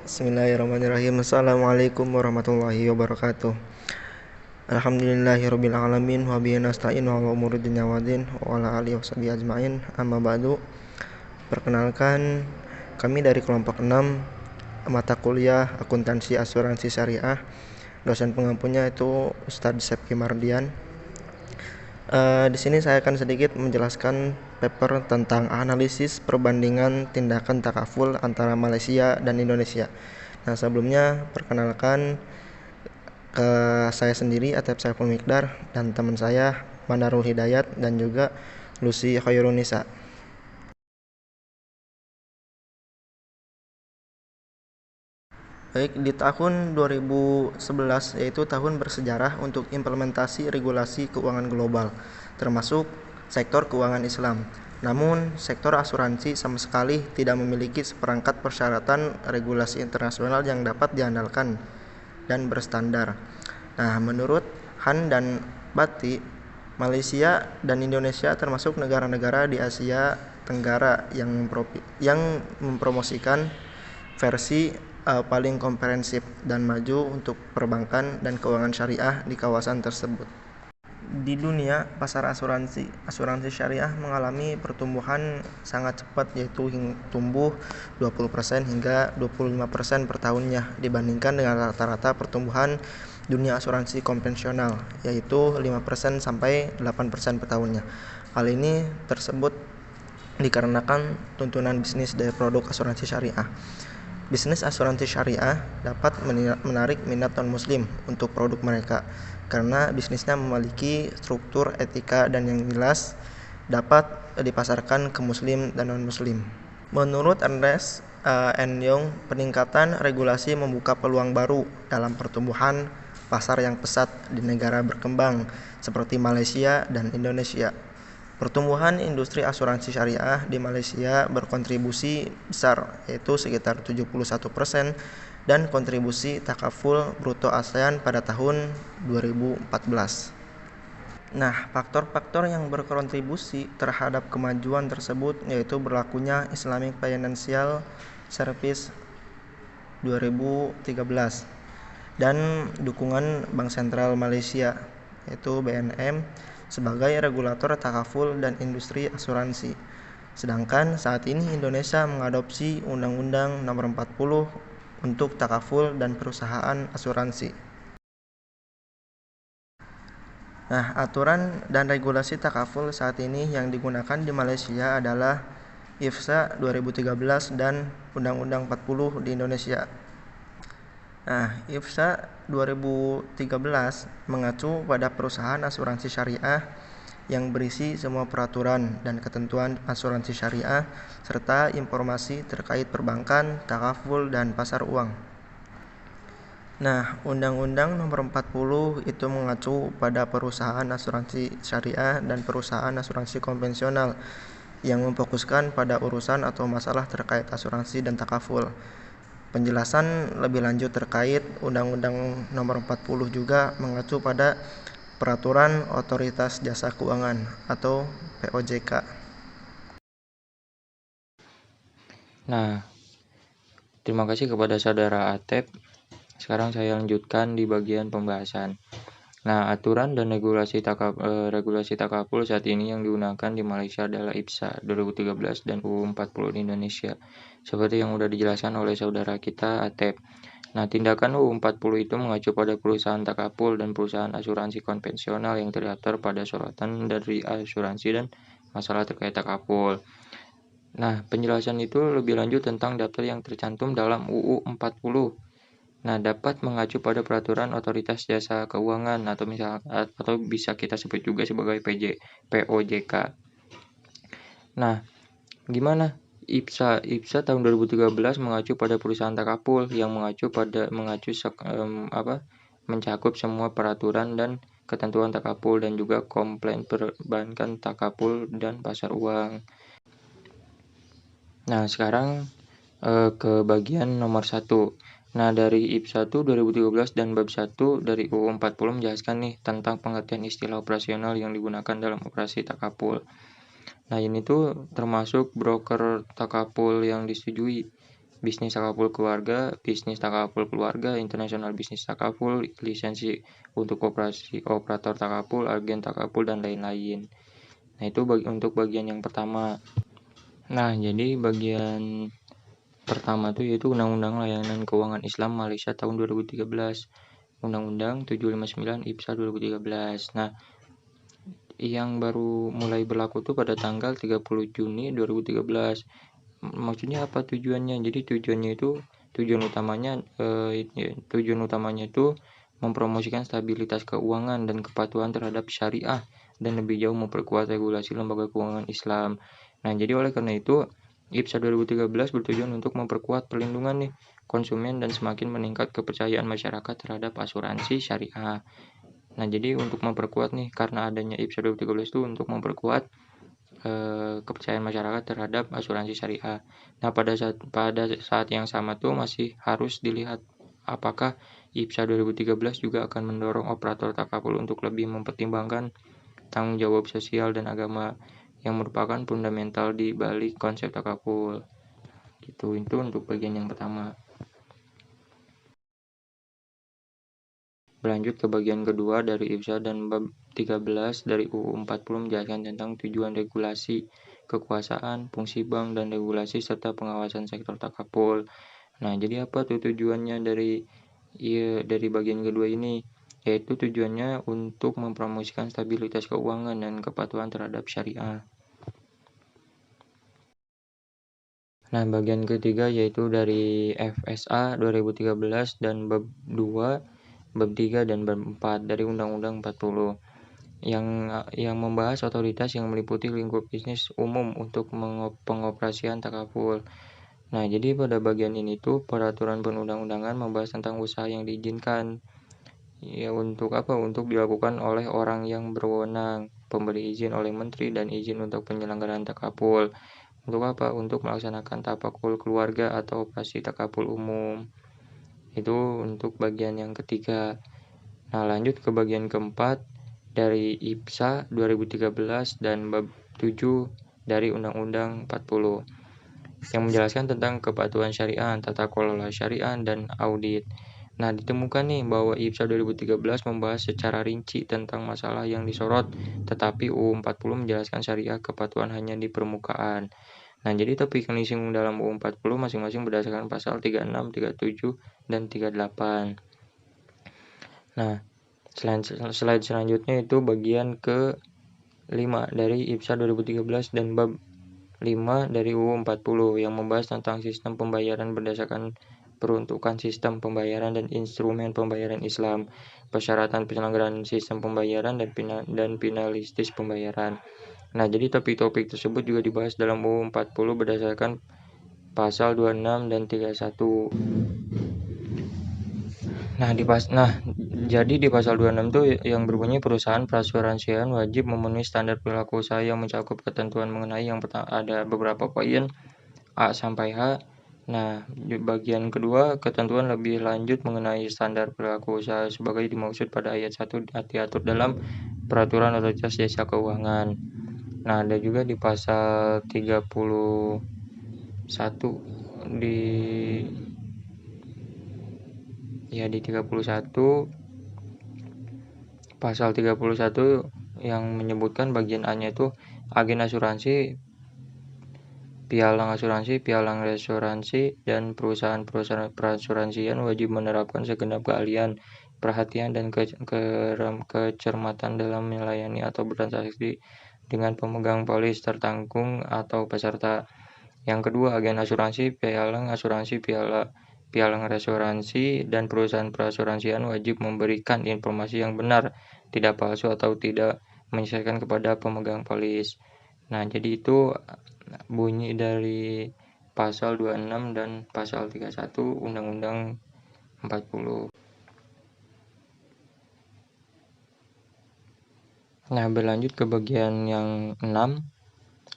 Bismillahirrahmanirrahim. Assalamualaikum warahmatullahi wabarakatuh. Alhamdulillahirabbil alamin wa bihi nasta'in wa ala umuri dunya waddin wa ala alihi washabihi ajmain. Amma ba'du. Perkenalkan, kami dari kelompok 6 mata kuliah Akuntansi Asuransi Syariah. Dosen pengampunya itu Ustadz Sepki Mardian. Di sini saya akan sedikit menjelaskan paper tentang analisis perbandingan tindakan takaful antara Malaysia dan Indonesia. Nah, sebelumnya perkenalkan ke saya sendiri Atep Saiful Mikdar dan teman saya Manarul Hidayat dan juga Lucy Khairunisa. Baik, di tahun 2011 yaitu tahun bersejarah untuk implementasi regulasi keuangan global, termasuk sektor keuangan Islam. Namun, sektor asuransi sama sekali tidak memiliki seperangkat persyaratan regulasi internasional yang dapat diandalkan dan berstandar. Nah, menurut Han dan Bati, Malaysia dan Indonesia termasuk negara-negara di Asia Tenggara yang mempromosikan versi paling komprehensif dan maju untuk perbankan dan keuangan syariah di kawasan tersebut. Di dunia, pasar asuransi syariah mengalami pertumbuhan sangat cepat, yaitu tumbuh 20% hingga 25% per tahunnya dibandingkan dengan rata-rata pertumbuhan dunia asuransi konvensional, yaitu 5% sampai 8% per tahunnya. Hal ini tersebut dikarenakan tuntunan bisnis dari produk asuransi syariah. Bisnis asuransi syariah dapat menarik minat non-muslim untuk produk mereka karena bisnisnya memiliki struktur etika dan yang jelas dapat dipasarkan ke muslim dan non-muslim. Menurut Ernest Young, peningkatan regulasi membuka peluang baru dalam pertumbuhan pasar yang pesat di negara berkembang seperti Malaysia dan Indonesia. Pertumbuhan industri asuransi syariah di Malaysia berkontribusi besar, yaitu sekitar 71%, dan kontribusi takaful bruto ASEAN pada tahun 2014. Nah, faktor-faktor yang berkontribusi terhadap kemajuan tersebut yaitu berlakunya Islamic Financial Service 2013 dan dukungan Bank Sentral Malaysia yaitu BNM sebagai regulator takaful dan industri asuransi. Sedangkan saat ini Indonesia mengadopsi Undang-Undang Nomor 40 untuk takaful dan perusahaan asuransi. Nah, aturan dan regulasi takaful saat ini yang digunakan di Malaysia adalah IFSA 2013 dan Undang-Undang 40 di Indonesia. Nah, IFSA 2013 mengacu pada perusahaan asuransi syariah yang berisi semua peraturan dan ketentuan asuransi syariah serta informasi terkait perbankan, takaful, dan pasar uang. Nah, Undang-Undang Nomor 40 itu mengacu pada perusahaan asuransi syariah dan perusahaan asuransi konvensional yang memfokuskan pada urusan atau masalah terkait asuransi dan takaful. Penjelasan lebih lanjut terkait Undang-Undang Nomor 40 juga mengacu pada Peraturan Otoritas Jasa Keuangan atau POJK. Nah, terima kasih kepada saudara Atep. Sekarang saya lanjutkan di bagian pembahasan. Nah, aturan dan regulasi takaful saat ini yang digunakan di Malaysia adalah IFSA 2013 dan UU 40 di Indonesia. Seperti yang sudah dijelaskan oleh saudara kita Atep. Nah, tindakan UU 40 itu mengacu pada perusahaan takaful dan perusahaan asuransi konvensional yang terdaftar pada sorotan dari asuransi dan masalah terkait takaful. Nah, penjelasan itu lebih lanjut tentang daftar yang tercantum dalam UU 40. Nah, dapat mengacu pada peraturan otoritas jasa keuangan atau bisa kita sebut juga sebagai POJK. Nah, gimana? IFSA tahun 2013 mengacu pada perusahaan takaful yang mencakup semua peraturan dan ketentuan takaful dan juga komplain perbankan takaful dan pasar uang. Nah, sekarang ke bagian nomor 1. Nah, dari IFSA 2013 dan bab 1 dari UU 40 menjelaskan nih tentang pengertian istilah operasional yang digunakan dalam operasi takaful. Nah, ini tuh termasuk broker takaful yang disetujui bisnis takaful keluarga, bisnis takaful keluarga, internasional bisnis takaful, lisensi untuk operasi operator takaful, agen takaful, dan lain-lain. Nah, itu untuk bagian yang pertama. Nah, jadi bagian pertama tuh yaitu Undang-Undang Layanan Keuangan Islam Malaysia tahun 2013. Undang-Undang 759 IPSA 2013. Nah, yang baru mulai berlaku tuh pada tanggal 30 Juni 2013. Maksudnya apa tujuannya? Jadi tujuan utamanya itu mempromosikan stabilitas keuangan dan kepatuhan terhadap syariah dan lebih jauh memperkuat regulasi lembaga keuangan Islam. Nah, jadi oleh karena itu IPSA 2013 bertujuan untuk memperkuat perlindungan nih konsumen dan semakin meningkat kepercayaan masyarakat terhadap asuransi syariah. Nah, jadi untuk memperkuat nih, karena adanya IPSA 2013 itu untuk memperkuat kepercayaan masyarakat terhadap asuransi syariah. Nah, pada saat yang sama tuh masih harus dilihat apakah IPSA 2013 juga akan mendorong operator takaful untuk lebih mempertimbangkan tanggung jawab sosial dan agama yang merupakan fundamental di balik konsep takaful. Gitu, itu untuk bagian yang pertama. Berlanjut ke bagian kedua dari IPSA dan bab 13 dari UU 40 menjelaskan tentang tujuan regulasi, kekuasaan, fungsi bank, dan regulasi serta pengawasan sektor takaful. Nah, jadi apa tuh tujuannya dari bagian kedua ini? Yaitu tujuannya untuk mempromosikan stabilitas keuangan dan kepatuhan terhadap syariah. Nah, bagian ketiga yaitu dari FSA 2013 dan bab 2, bab 3 dan bab 4 dari Undang-Undang 40 yang membahas otoritas yang meliputi lingkup bisnis umum untuk pengoperasian takaful. Nah, jadi pada bagian ini tuh peraturan perundang-undangan membahas tentang usaha yang diizinkan. Ya, untuk apa? Untuk dilakukan oleh orang yang berwenang, pemberi izin oleh menteri, dan izin untuk penyelenggaraan takaful. Untuk apa? Untuk melaksanakan takaful keluarga atau operasi takaful umum. Itu untuk bagian yang ketiga. Nah, lanjut ke bagian keempat dari IPSA 2013 dan bab 7 dari Undang-Undang 40 yang menjelaskan tentang kepatuhan syariah, tata kelola syariah, dan audit. Nah, ditemukan nih bahwa IPSA 2013 membahas secara rinci tentang masalah yang disorot, tetapi UU 40 menjelaskan syariah kepatuhan hanya di permukaan. Nah, jadi topik yang disinggung dalam UU 40 masing-masing berdasarkan pasal 36, 37, dan 38. Nah, slide selanjutnya itu bagian ke-5 dari IPSA 2013 dan bab 5 dari UU 40 yang membahas tentang sistem pembayaran berdasarkan peruntukan sistem pembayaran dan instrumen pembayaran Islam, persyaratan penyelenggaraan sistem pembayaran dan finalistis pembayaran. Nah, jadi topik-topik tersebut juga dibahas dalam UU 40 berdasarkan pasal 26 dan 31. Jadi di pasal 26 itu yang berbunyi perusahaan perasuransian wajib memenuhi standar perilaku usaha yang mencakup ketentuan mengenai yang pertama ada beberapa poin A sampai H. Nah, di bagian kedua ketentuan lebih lanjut mengenai standar perilaku usaha sebagai dimaksud pada ayat 1 diatur dalam peraturan otoritas jasa keuangan. Nah, ada juga di pasal 31 di 31 pasal 31 yang menyebutkan bagian A-nya itu agen asuransi, pialang asuransi, pialang reasuransi, dan perusahaan-perusahaan perasuransian wajib menerapkan segenap keahlian, perhatian, dan kecermatan dalam melayani atau bertransaksi dengan pemegang polis tertanggung atau peserta. Yang kedua, agen asuransi, pialang asuransi, pialang reasuransi, dan perusahaan perasuransian wajib memberikan informasi yang benar, tidak palsu atau tidak menyesatkan kepada pemegang polis. Nah, jadi itu bunyi dari pasal 26 dan pasal 31 Undang-Undang 40. Nah, berlanjut ke bagian yang 6,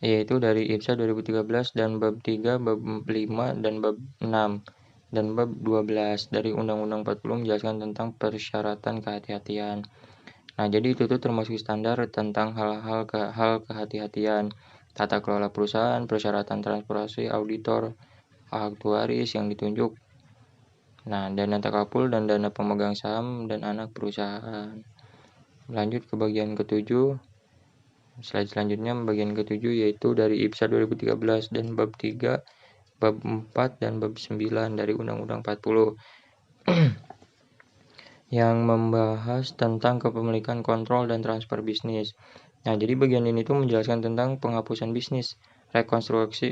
yaitu dari IPSA 2013 dan bab 3, bab 5, dan bab 6, dan bab 12 dari Undang-Undang 40 menjelaskan tentang persyaratan kehati-hatian. Nah, jadi itu tuh termasuk standar tentang hal kehati-hatian, tata kelola perusahaan, persyaratan transportasi, auditor, aktuaris yang ditunjuk. Nah, dana takaful dan dana pemegang saham dan anak perusahaan. Lanjut ke bagian ke-7. Slide selanjutnya bagian ke-7 yaitu dari IPSA 2013 dan bab 3, bab 4 dan bab 9 dari Undang-Undang 40 yang membahas tentang kepemilikan, kontrol, dan transfer bisnis. Nah, jadi bagian ini tuh menjelaskan tentang penghapusan bisnis, rekonstruksi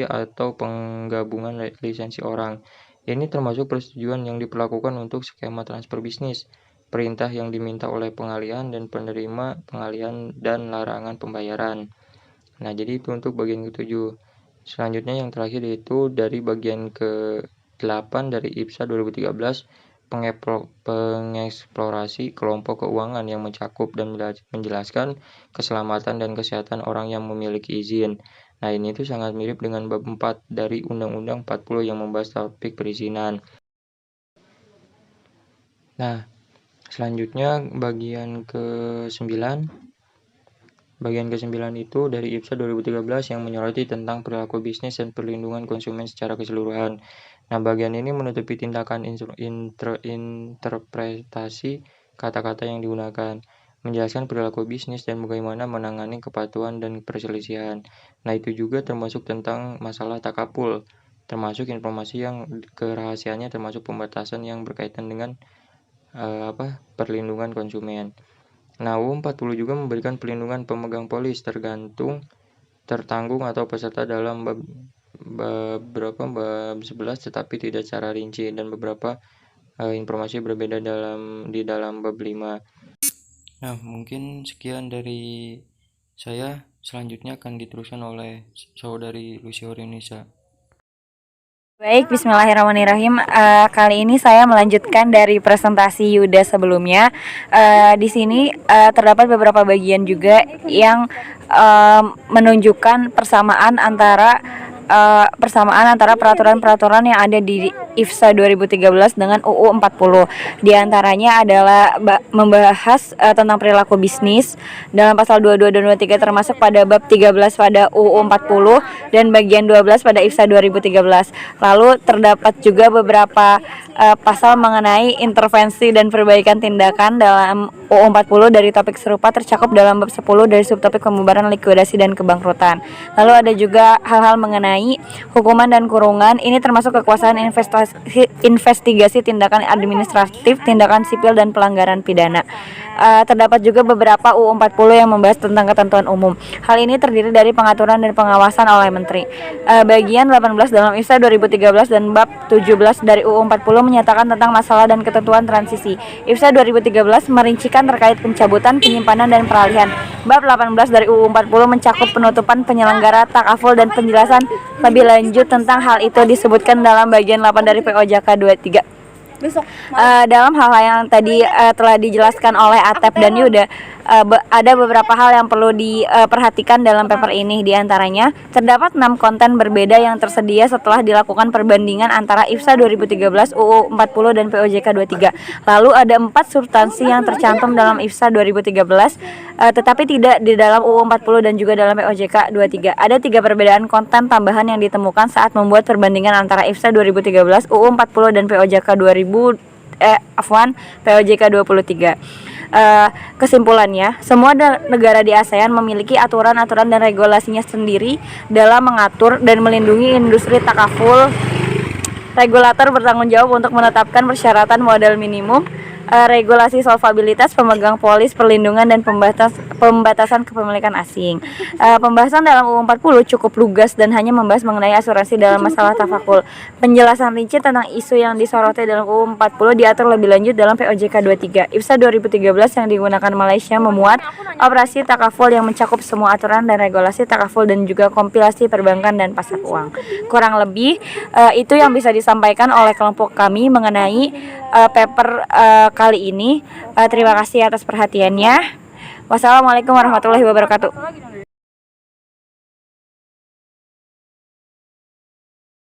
atau penggabungan lisensi orang. Ini termasuk persetujuan yang diperlakukan untuk skema transfer bisnis, perintah yang diminta oleh pengalihan dan penerima pengalihan dan larangan pembayaran. Nah, jadi itu untuk bagian ke-7. Selanjutnya yang terakhir yaitu dari bagian ke-8 dari IPSA 2013, pengeksplorasi kelompok keuangan yang mencakup dan menjelaskan keselamatan dan kesehatan orang yang memiliki izin. Nah, ini tuh sangat mirip dengan bab 4 dari Undang-Undang 40 yang membahas topik perizinan. Nah, selanjutnya bagian ke-9. Bagian ke-9 itu dari IPSA 2013 yang menyoroti tentang perilaku bisnis dan perlindungan konsumen secara keseluruhan. Nah, bagian ini menutupi tindakan interpretasi kata-kata yang digunakan, menjelaskan perilaku bisnis dan bagaimana menangani kepatuhan dan perselisihan. Nah, itu juga termasuk tentang masalah takaful, termasuk informasi yang kerahasiaannya termasuk pembatasan yang berkaitan dengan perlindungan konsumen. Nah, UU 40 juga memberikan perlindungan pemegang polis tertanggung atau peserta dalam bab 11 tetapi tidak secara rinci, dan beberapa informasi berbeda di dalam bab 5. Nah, mungkin sekian dari saya. Selanjutnya akan diteruskan oleh saudari Lucy Horenisa. Baik, bismillahirrahmanirrahim. Kali ini saya melanjutkan dari presentasi Yuda sebelumnya. Di sini terdapat beberapa bagian juga yang menunjukkan persamaan antara peraturan-peraturan yang ada di IPSA 2013 dengan UU 40. Di antaranya adalah membahas tentang perilaku bisnis dalam pasal 22 dan 23 termasuk pada bab 13 pada UU 40 dan bagian 12 pada IPSA 2013. Lalu terdapat juga beberapa pasal mengenai intervensi dan perbaikan tindakan dalam UU 40 dari topik serupa tercakup dalam bab 10 dari subtopik pembubaran, likuidasi, dan kebangkrutan. Lalu ada juga hal-hal mengenai hukuman dan kurungan. Ini termasuk kekuasaan investigasi tindakan administratif, tindakan sipil, dan pelanggaran pidana. Terdapat juga beberapa UU 40 yang membahas tentang ketentuan umum. Hal ini terdiri dari pengaturan dan pengawasan oleh Menteri. Bagian 18 dalam IPSA 2013 dan bab 17 dari UU 40 menyatakan tentang masalah dan ketentuan transisi. IPSA 2013 merincikan terkait pencabutan, penyimpanan, dan peralihan. Bab 18 dari UU 40 mencakup penutupan penyelenggara takaful dan penjelasan lebih lanjut tentang hal itu disebutkan dalam bagian 8 dari POJK 23. Dalam hal yang tadi telah dijelaskan oleh Atep dan Yuda, ada beberapa hal yang perlu diperhatikan dalam paper ini. Di antaranya terdapat 6 konten berbeda yang tersedia setelah dilakukan perbandingan antara IPSA 2013, UU 40, dan POJK 23. Lalu ada 4 substansi yang tercantum dalam IPSA 2013 tetapi tidak di dalam UU 40 dan juga dalam POJK 23. Ada 3 perbedaan konten tambahan yang ditemukan saat membuat perbandingan antara IPSA 2013, UU 40, dan POJK 23. Kesimpulannya, semua negara di ASEAN memiliki aturan-aturan dan regulasinya sendiri dalam mengatur dan melindungi industri takaful. Regulator bertanggung jawab untuk menetapkan persyaratan modal minimum, regulasi solvabilitas pemegang polis, perlindungan, dan pembatasan kepemilikan asing. Pembahasan dalam UU 40 cukup lugas dan hanya membahas mengenai asuransi dalam masalah takaful. Penjelasan rinci tentang isu yang disoroti dalam UU 40 diatur lebih lanjut dalam POJK 23. IPSA 2013 yang digunakan Malaysia memuat operasi takaful yang mencakup semua aturan dan regulasi takaful dan juga kompilasi perbankan dan pasar uang. Kurang lebih itu yang bisa disampaikan oleh kelompok kami mengenai paper kali ini. Terima kasih atas perhatiannya. Wassalamualaikum warahmatullahi wabarakatuh.